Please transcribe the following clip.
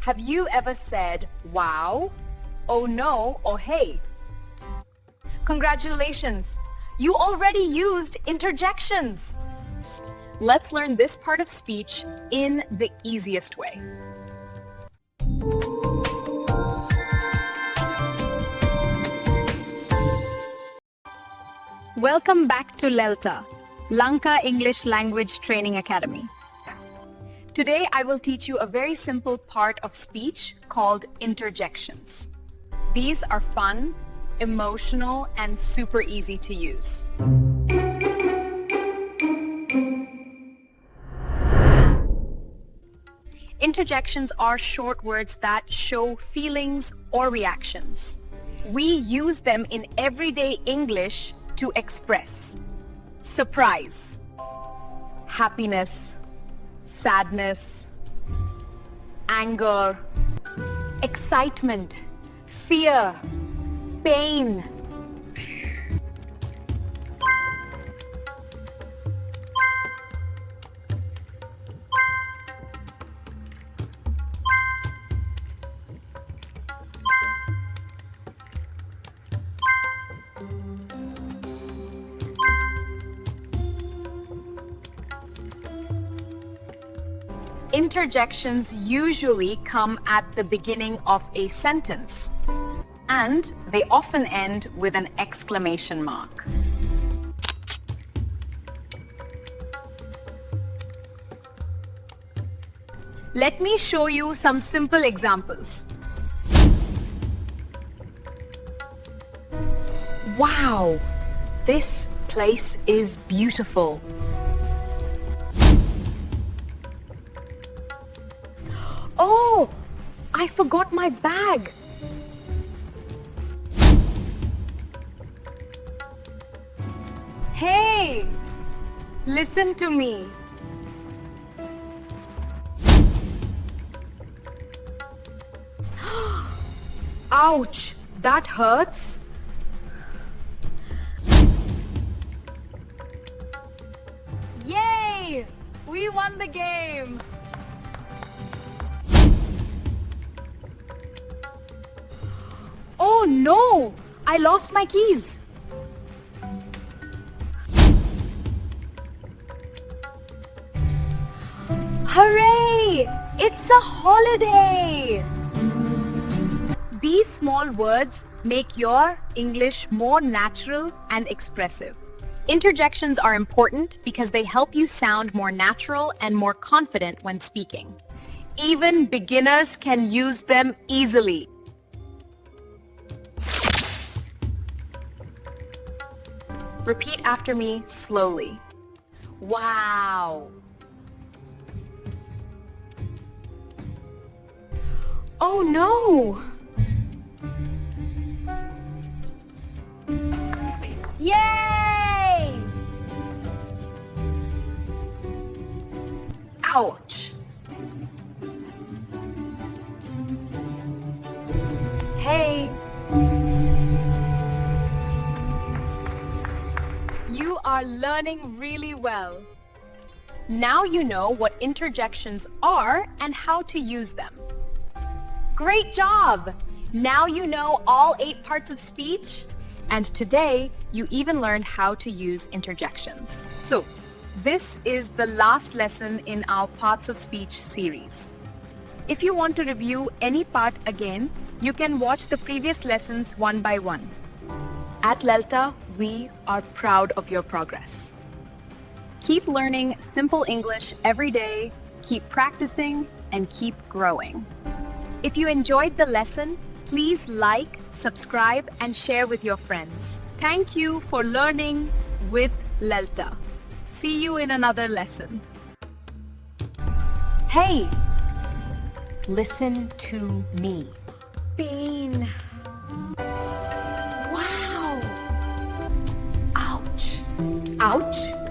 Have you ever said, wow, oh no, or hey? Congratulations! You already used interjections! Let's learn this part of speech in the easiest way. Welcome back to LELTA, Lanka English Language Training Academy. Today I will teach you a very simple part of speech called interjections. These are fun, emotional, and super easy to use. Interjections are short words that show feelings or reactions. We use them in everyday English to express surprise, happiness, sadness, anger, excitement, fear, pain. Interjections usually come at the beginning of a sentence, and they often end with an exclamation mark. Let me show you some simple examples. Wow, this place is beautiful. Oh, I forgot my bag. Hey, listen to me. Ouch, that hurts. Yay, we won the game. Oh no! I lost my keys! Hooray! It's a holiday! These small words make your English more natural and expressive. Interjections are important because they help you sound more natural and more confident when speaking. Even beginners can use them easily. Repeat after me slowly. Wow. Oh no! Yay! Ouch! Hey! You are learning really well. Now you know what interjections are and how to use them. Great job! Now you know all 8 parts of speech, and today you even learned how to use interjections. So, this is the last lesson in our Parts of Speech series. If you want to review any part again, you can watch the previous lessons one by one. At LELTA, we are proud of your progress. Keep learning simple English every day, keep practicing, and keep growing. If you enjoyed the lesson, please like, subscribe, and share with your friends. Thank you for learning with LELTA. See you in another lesson. Hey, listen to me. Pain. Wow. Ouch. Ouch.